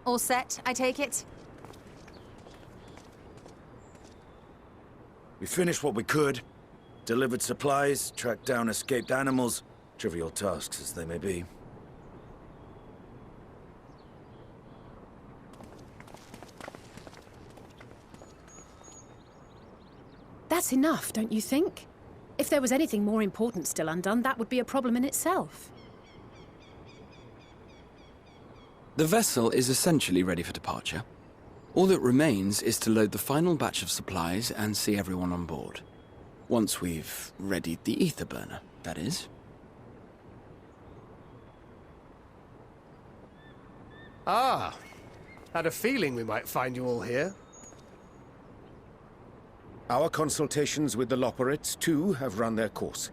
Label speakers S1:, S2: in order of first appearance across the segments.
S1: All set, I take it?
S2: We finished what we could. Delivered supplies, tracked down escaped animals. Trivial tasks as they may be.
S3: That's enough, don't you think? If there was anything more important still undone, that would be a problem in itself.
S4: The vessel is essentially ready for departure. All that remains is to load the final batch of supplies and see everyone on board. Once we've readied the ether burner, that is.
S5: Ah, had a feeling we might find you all here.
S6: Our consultations with the Loperates, too, have run their course.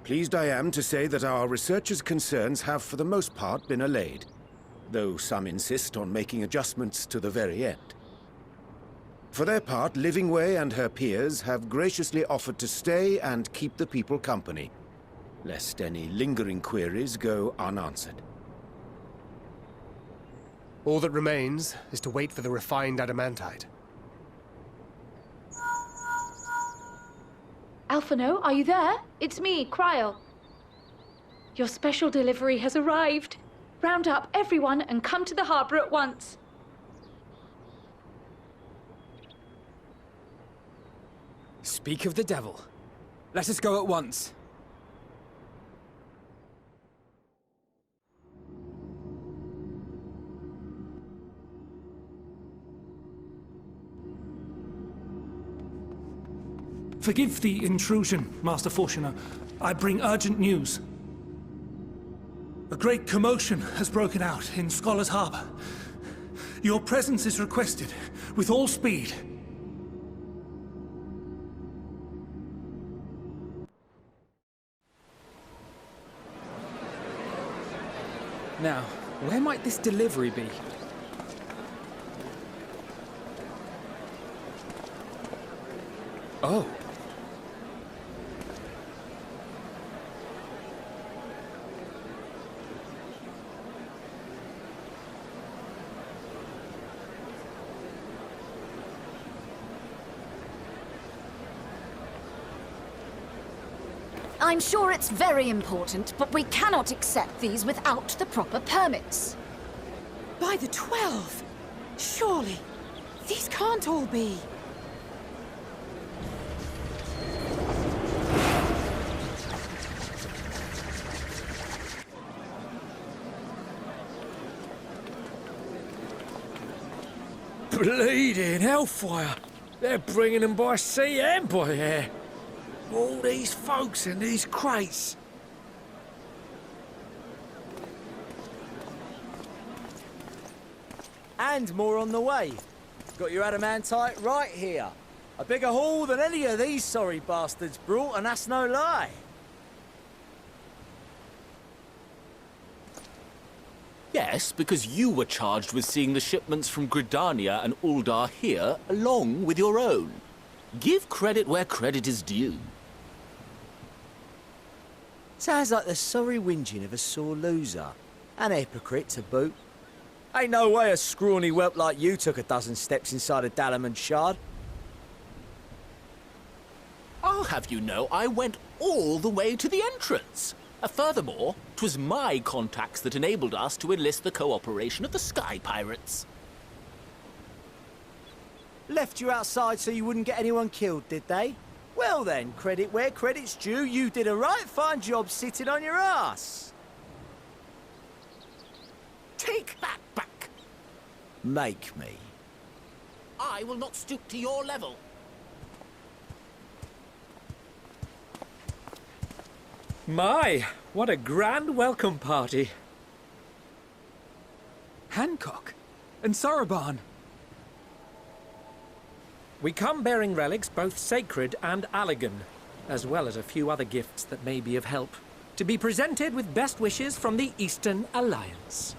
S6: Pleased I am to say that our researchers' concerns have for the most part been allayed, though some insist on making adjustments to the very end. For their part, Livingway and her peers have graciously offered to stay and keep the people company, lest any lingering queries go unanswered.
S5: All that remains is to wait for the refined adamantite.
S7: Alphino, are you there? It's me, Kryl. Your special delivery has arrived. Round up everyone and come to the harbor at once.
S8: Speak of the devil. Let us go at once.
S9: Forgive the intrusion, Master Fortuner. I bring urgent news. A great commotion has broken out in Scholar's Harbor. Your presence is requested, with all speed.
S8: Now, where might this delivery be? Oh.
S1: I'm sure it's very important, but we cannot accept these without the proper permits.
S3: By the 12! Surely, these can't all be.
S10: Bleeding hellfire! They're bringing them by sea and by air. All these folks in these crates.
S11: And more on the way. Got your adamantite right here. A bigger haul than any of these sorry bastards brought, and that's no lie.
S12: Yes, because you were charged with seeing the shipments from Gridania and Uldar here, along with your own. Give credit where credit is due.
S11: Sounds like the sorry whinging of a sore loser. An hypocrite to boot. Ain't no way a scrawny whelp like you took a dozen steps inside a Adamant shard.
S12: I'll have you know I went all the way to the entrance. Furthermore, 'twas my contacts that enabled us to enlist the cooperation of the Sky Pirates.
S11: Left you outside so you wouldn't get anyone killed, did they? Well then, credit where credit's due, you did a right fine job sitting on your ass.
S12: Take that back.
S11: Make me.
S12: I will not stoop to your level.
S10: My, what a grand welcome party.
S8: Hancock and Soroban.
S10: We come bearing relics both sacred and Allagan, as well as a few other gifts that may be of help, to be presented with best wishes from the Eastern Alliance.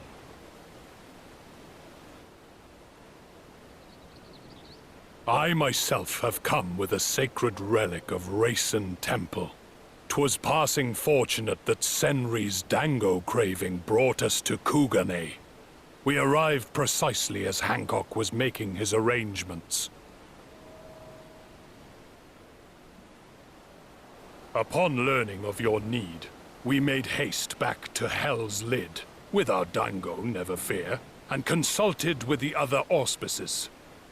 S13: I myself have come with a sacred relic of Rayson Temple. 'Twas passing fortunate that Senri's dango craving brought us to Kugane. We arrived precisely as Hancock was making his arrangements. Upon learning of your need, we made haste back to Hell's Lid, with our Dango, never fear, and consulted with the other auspices.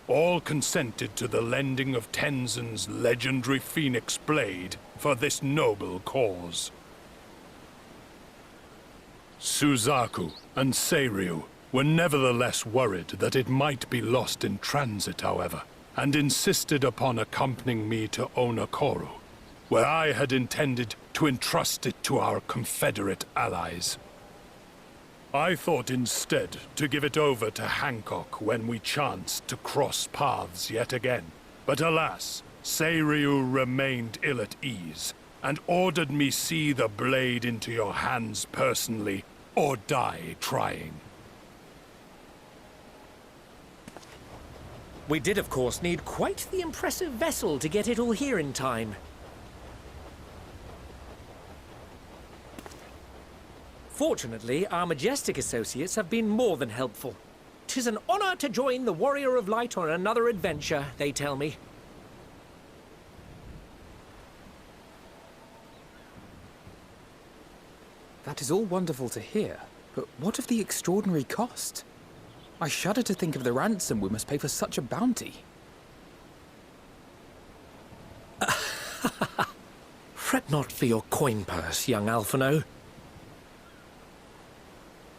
S13: All consented to the lending of Tenzin's legendary Phoenix Blade for this noble cause. Suzaku and Seiryu were nevertheless worried that it might be lost in transit, however, and insisted upon accompanying me to Onokoro, where I had intended to entrust it to our Confederate allies. I thought instead to give it over to Hancock when we chanced to cross paths yet again. But alas, Seiryu remained ill at ease, and ordered me see the blade into your hands personally, or die trying.
S10: We did, of course, need quite the impressive vessel to get it all here in time. Fortunately, our majestic associates have been more than helpful. 'Tis an honor to join the Warrior of Light on another adventure, they tell me.
S8: That is all wonderful to hear, but what of the extraordinary cost? I shudder to think of the ransom we must pay for such a bounty.
S10: Fret not for your coin purse, young Alphino.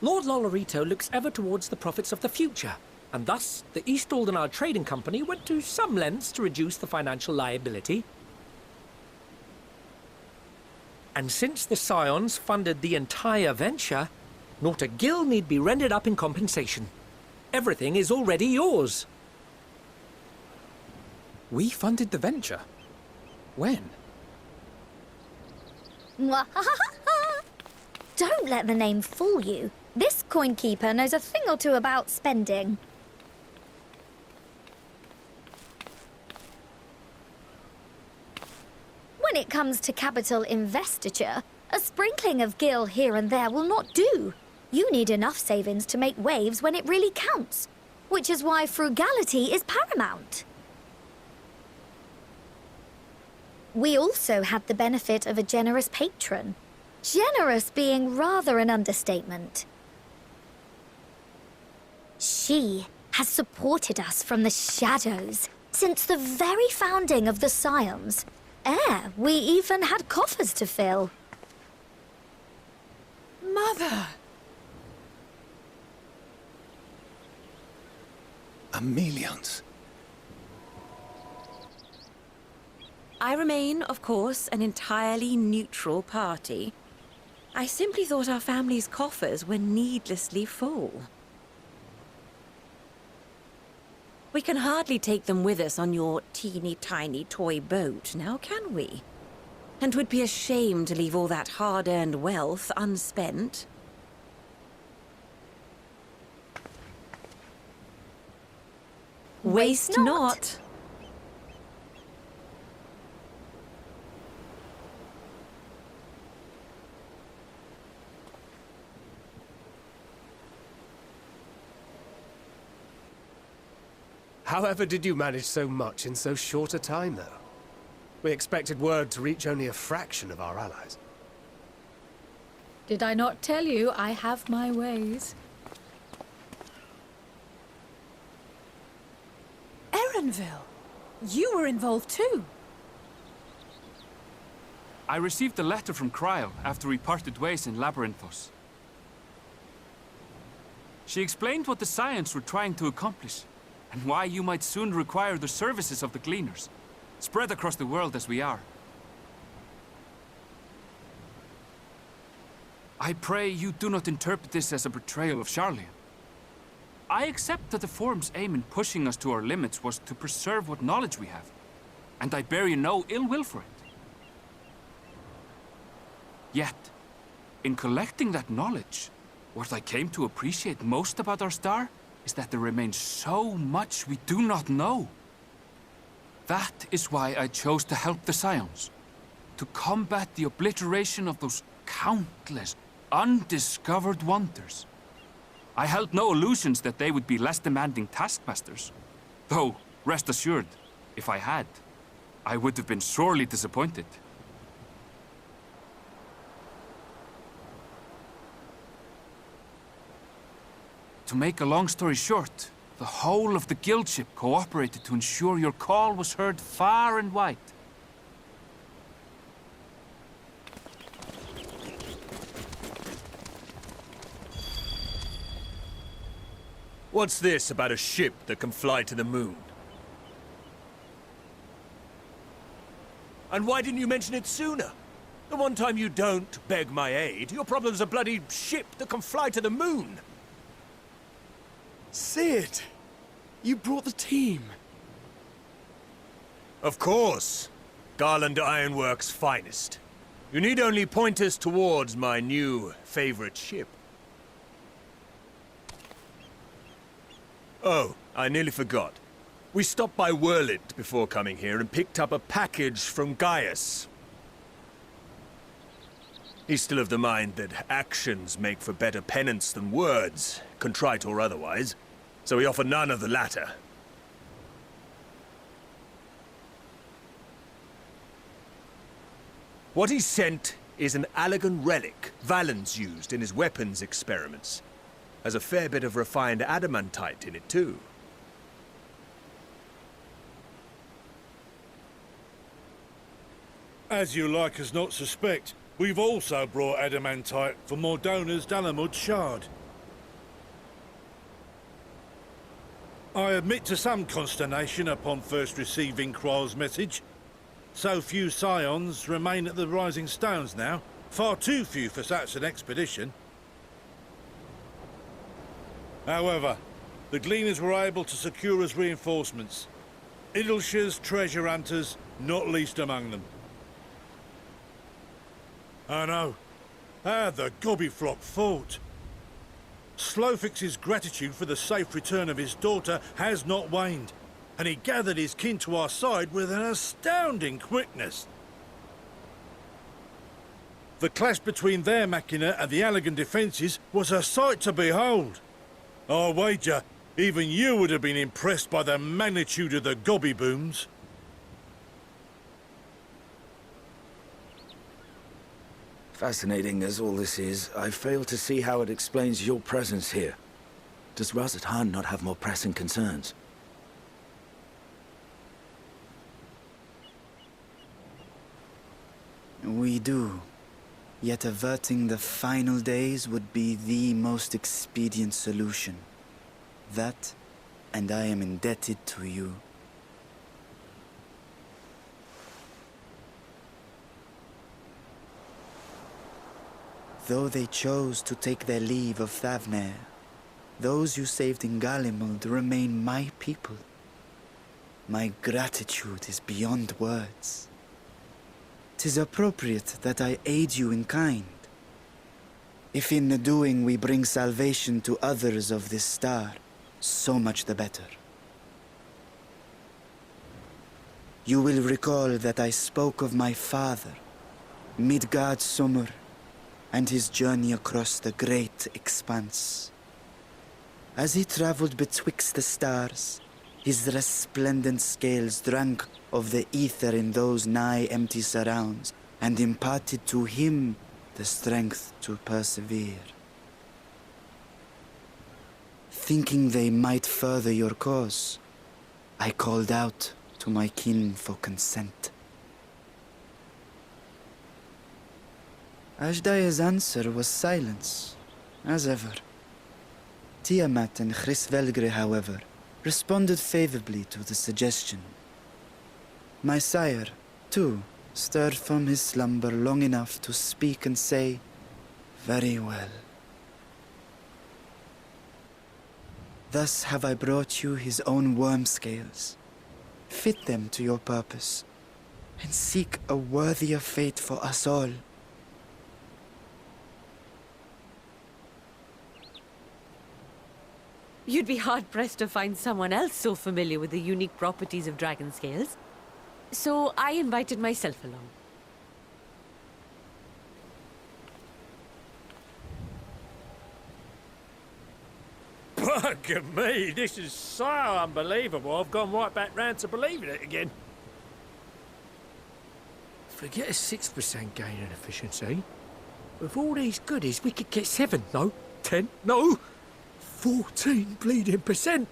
S10: Lord Lolorito looks ever towards the profits of the future, and thus the East Aldenar Trading Company went to some lengths to reduce the financial liability. And since the Scions funded the entire venture, not a gill need be rendered up in compensation. Everything is already yours.
S8: We funded the venture? When?
S14: Don't let the name fool you. This coinkeeper knows a thing or two about spending. When it comes to capital investiture, a sprinkling of gil here and there will not do. You need enough savings to make waves when it really counts, which is why frugality is paramount. We also had the benefit of a generous patron. Generous being rather an understatement. She has supported us from the shadows since the very founding of the Scions. We even had coffers to fill.
S3: Mother!
S2: Amelians.
S15: I remain, of course, an entirely neutral party. I simply thought our family's coffers were needlessly full. We can hardly take them with us on your teeny-tiny toy boat, now can we? And 'twould be a shame to leave all that hard-earned wealth unspent. Waste not.
S5: However did you manage so much in so short a time, though? We expected word to reach only a fraction of our allies.
S3: Did I not tell you I have my ways? Erenville, you were involved too.
S16: I received a letter from Cryo after we parted ways in Labyrinthos. She explained what the Scions were trying to accomplish, and why you might soon require the services of the Gleaners, spread across the world as we are. I pray you do not interpret this as a betrayal of Charlian. I accept that the Forum's aim in pushing us to our limits was to preserve what knowledge we have, and I bear you no ill will for it. Yet, in collecting that knowledge, what I came to appreciate most about our star is that there remains so much we do not know. That is why I chose to help the Scions, to combat the obliteration of those countless, undiscovered wonders. I held no illusions that they would be less demanding taskmasters. Though, rest assured, if I had, I would have been sorely disappointed. To make a long story short, the whole of the guild ship cooperated to ensure your call was heard far and wide.
S17: What's this about a ship that can fly to the moon? And why didn't you mention it sooner? The one time you don't beg my aid, your problem's a bloody ship that can fly to the moon.
S4: Sid! You brought the team.
S17: Of course. Garland Ironworks' finest. You need only point us towards my new favorite ship. Oh, I nearly forgot. We stopped by Whirlid before coming here and picked up a package from Gaius. He's still of the mind that actions make for better penance than words, contrite or otherwise, so we offer none of the latter. What he sent is an Allegan relic Valens used in his weapons experiments. Has a fair bit of refined adamantite in it, too.
S18: As you like us not suspect, we've also brought adamantite for Mordona's Dalamud shard. I admit to some consternation upon first receiving Kryl's message. So few scions remain at the Rising Stones now. Far too few for such an expedition. However, the Gleaners were able to secure us reinforcements. Idleshire's treasure hunters, not least among them. I know. How the Gobbyflock fought. Slowfix's gratitude for the safe return of his daughter has not waned, and he gathered his kin to our side with an astounding quickness. The clash between their machina and the Allegan defences was a sight to behold. I wager even you would have been impressed by the magnitude of the gobby booms.
S2: Fascinating as all this is, I fail to see how it explains your presence here. Does Razat not have more pressing concerns?
S19: We do. Yet averting the final days would be the most expedient solution. That, and I am indebted to you. Though they chose to take their leave of Thavnair, those you saved in Galimuld remain my people. My gratitude is beyond words. 'Tis appropriate that I aid you in kind. If in the doing we bring salvation to others of this star, so much the better. You will recall that I spoke of my father, Midgard Summer, and his journey across the great expanse. As he traveled betwixt the stars, his resplendent scales drank of the ether in those nigh empty surrounds, and imparted to him the strength to persevere. Thinking they might further your cause, I called out to my kin for consent. Ashdai's answer was silence, as ever. Tiamat and Chris-Velgre, however, responded favorably to the suggestion. My sire, too, stirred from his slumber long enough to speak and say, "Very well." Thus have I brought you his own worm scales. Fit them to your purpose, and seek a worthier fate for us all.
S15: You'd be hard-pressed to find someone else so familiar with the unique properties of dragon scales. So I invited myself along.
S10: Bugger me, this is so unbelievable. I've gone right back round to believing it again. Forget a 6% gain in efficiency. With all these goodies, we could get 7, no, 10, no, 14 bleeding percent.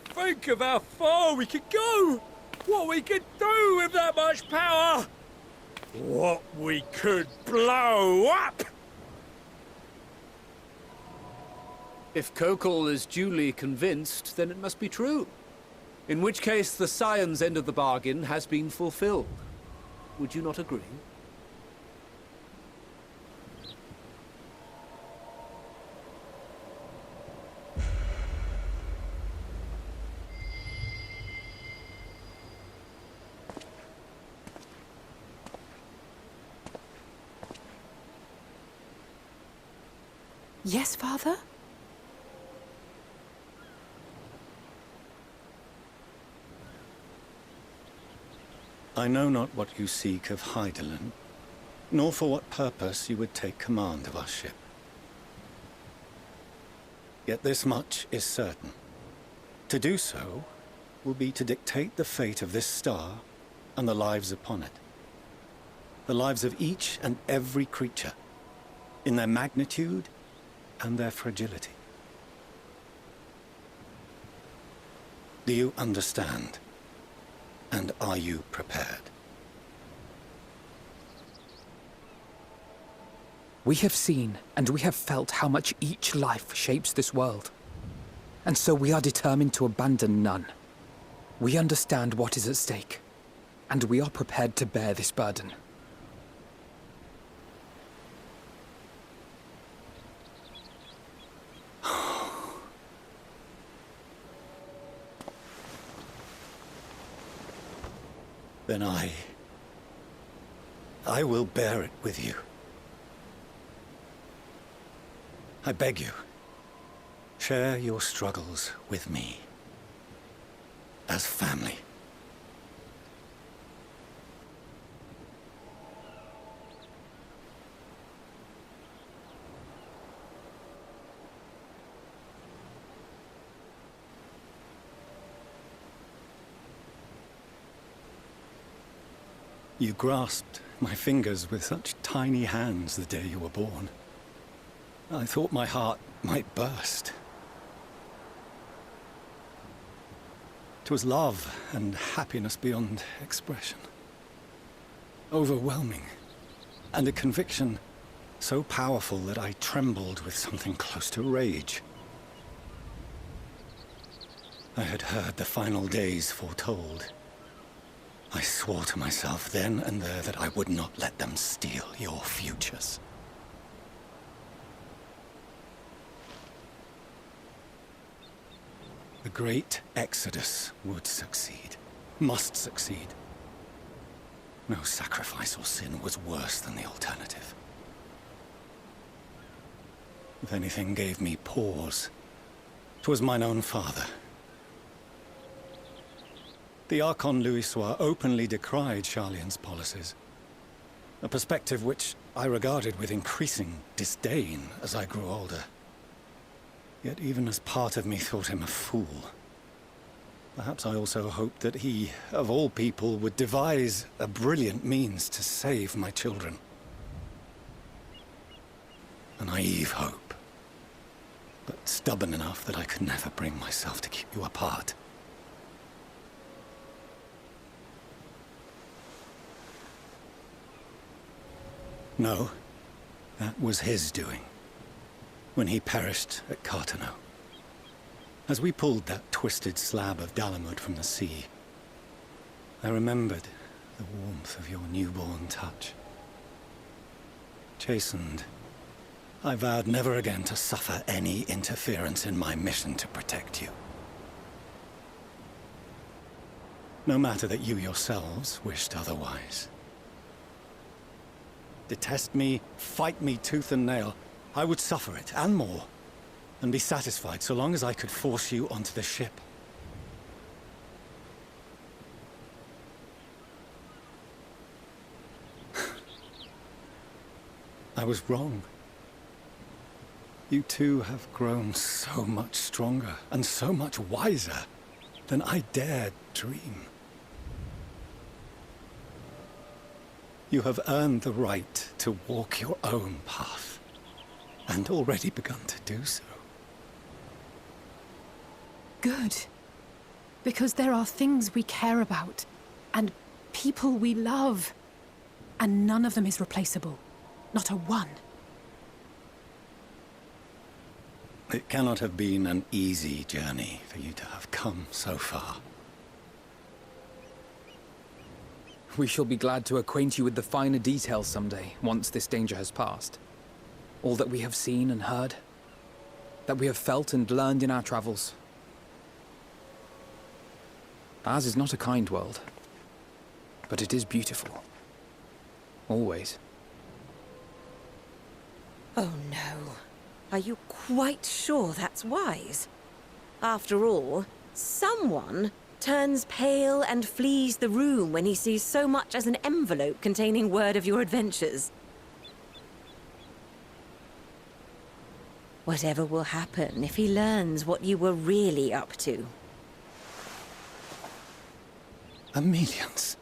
S10: Think of how far we could go! What we could do with that much power! What we could blow up!
S20: If Kokol is duly convinced, then it must be true. In which case, the Scion's end of the bargain has been fulfilled. Would you not agree?
S3: Yes, Father?
S21: I know not what you seek of Hydaelyn, nor for what purpose you would take command of our ship. Yet this much is certain. To do so will be to dictate the fate of this star and the lives upon it. The lives of each and every creature, in their magnitude and their fragility. Do you understand? And are you prepared?
S8: We have seen and we have felt how much each life shapes this world. And so we are determined to abandon none. We understand what is at stake, and we are prepared to bear this burden.
S21: Then I will bear it with you. I beg you, share your struggles with me. As family. You grasped my fingers with such tiny hands the day you were born. I thought my heart might burst. 'Twas love and happiness beyond expression. Overwhelming, and a conviction so powerful that I trembled with something close to rage. I had heard the final days foretold. I swore to myself then and there that I would not let them steal your futures. The great Exodus would succeed, must succeed. No sacrifice or sin was worse than the alternative. If anything gave me pause, 'twas mine own father. The Archon Louisoix openly decried Charlian's policies, a perspective which I regarded with increasing disdain as I grew older. Yet even as part of me thought him a fool. Perhaps I also hoped that he, of all people, would devise a brilliant means to save my children. A naive hope, but stubborn enough that I could never bring myself to keep you apart. No, that was his doing, when he perished at Carteneau. As we pulled that twisted slab of Dalamud from the sea, I remembered the warmth of your newborn touch. Chastened, I vowed never again to suffer any interference in my mission to protect you. No matter that you yourselves wished otherwise. Detest me, fight me tooth and nail, I would suffer it, and more, and be satisfied so long as I could force you onto the ship. I was wrong. You two have grown so much stronger and so much wiser than I dared dream. You have earned the right to walk your own path, and already begun to do so.
S3: Good. Because there are things we care about, and people we love, and none of them is replaceable. Not a one.
S21: It cannot have been an easy journey for you to have come so far.
S8: We shall be glad to acquaint you with the finer details someday, once this danger has passed. All that we have seen and heard, that we have felt and learned in our travels. Ours is not a kind world, but it is beautiful. Always.
S15: Oh no. Are you quite sure that's wise? After all, someone turns pale and flees the room when he sees so much as an envelope containing word of your adventures. Whatever will happen if he learns what you were really up to?
S21: Amelians.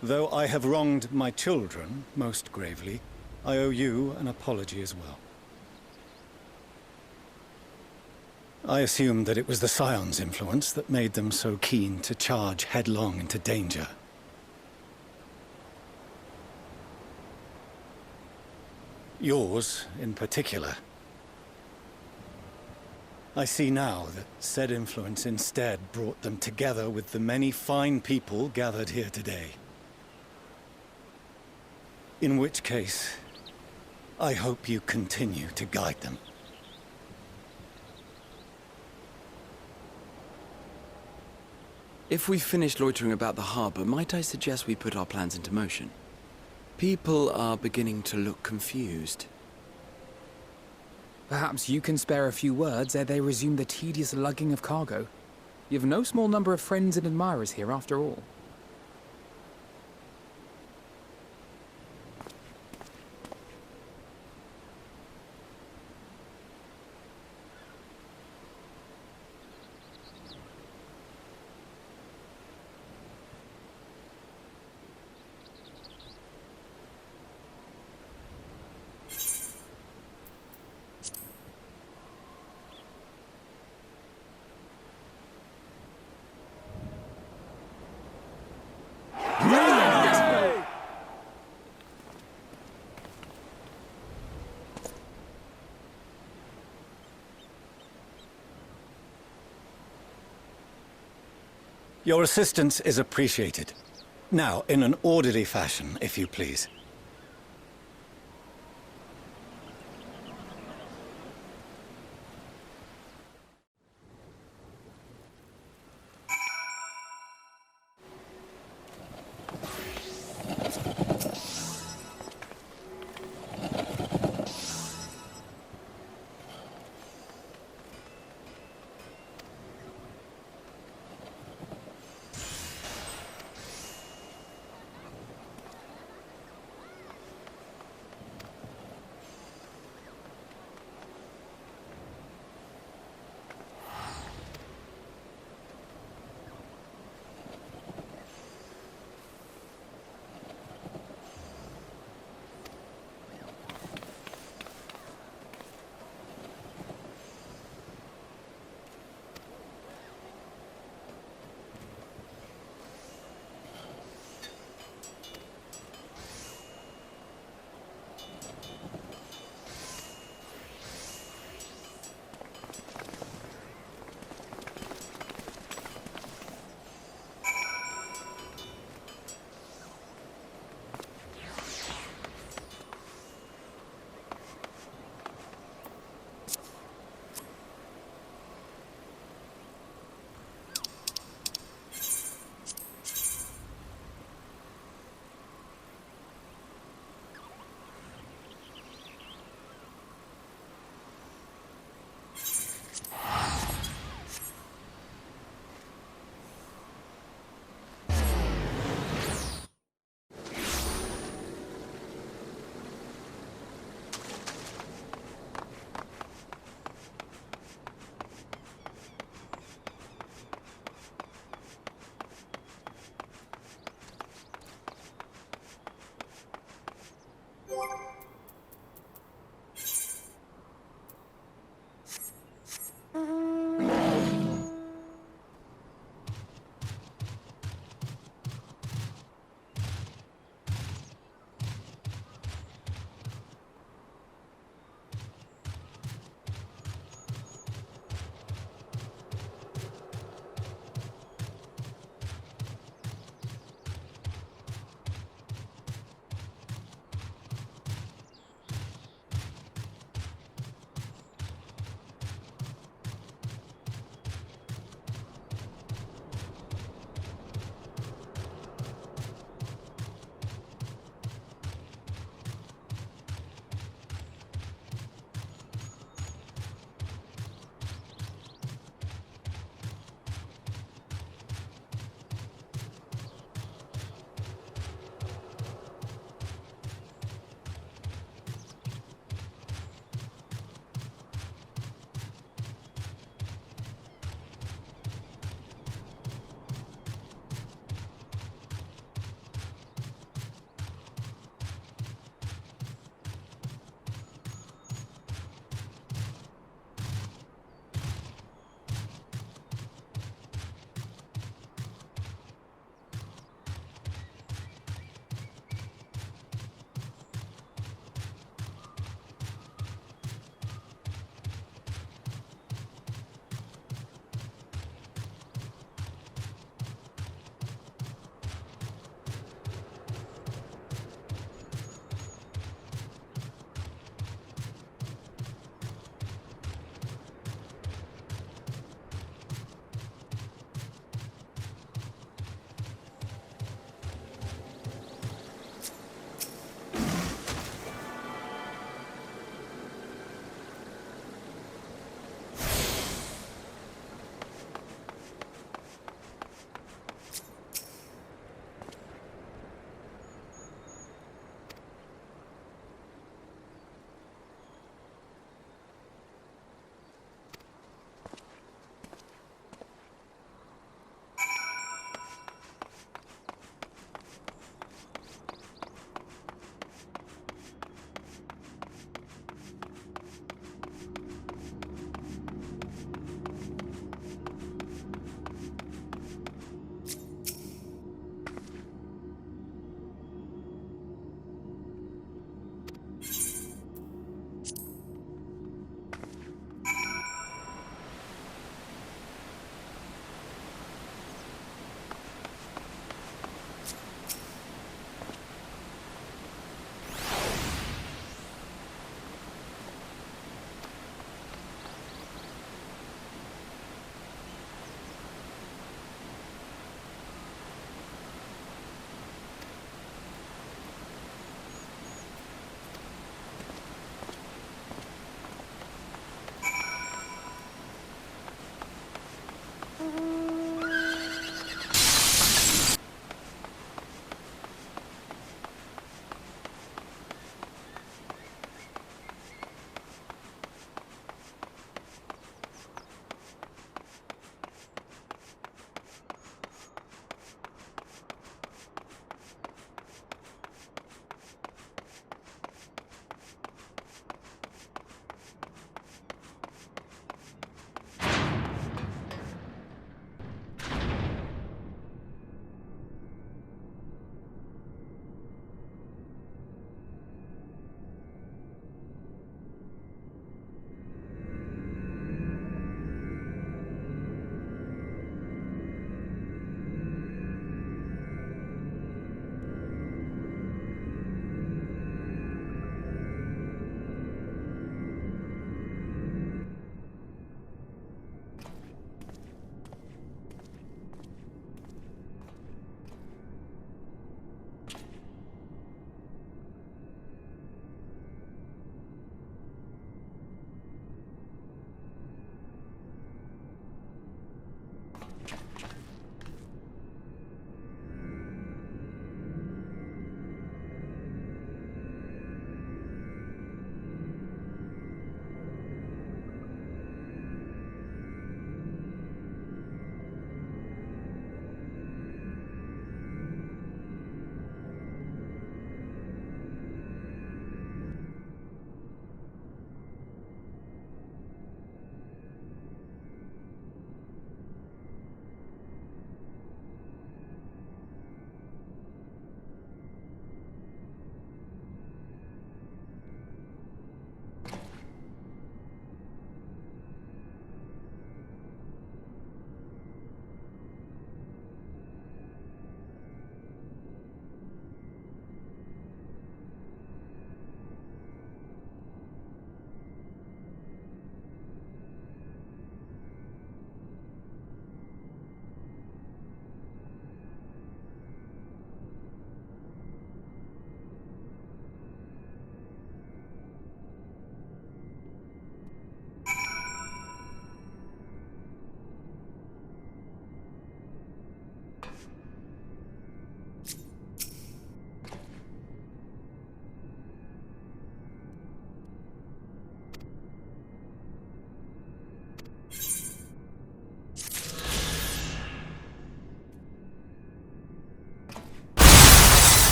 S21: Though I have wronged my children most gravely, I owe you an apology as well. I assumed that it was the Scion's influence that made them so keen to charge headlong into danger. Yours, in particular. I see now that said influence instead brought them together with the many fine people gathered here today. In which case, I hope you continue to guide them.
S4: If we've finished loitering about the harbor, might I suggest we put our plans into motion? People are beginning to look confused.
S8: Perhaps you can spare a few words ere they resume the tedious lugging of cargo. You've no small number of friends and admirers here, after all.
S21: Your assistance is appreciated. Now, in an orderly fashion, if you please.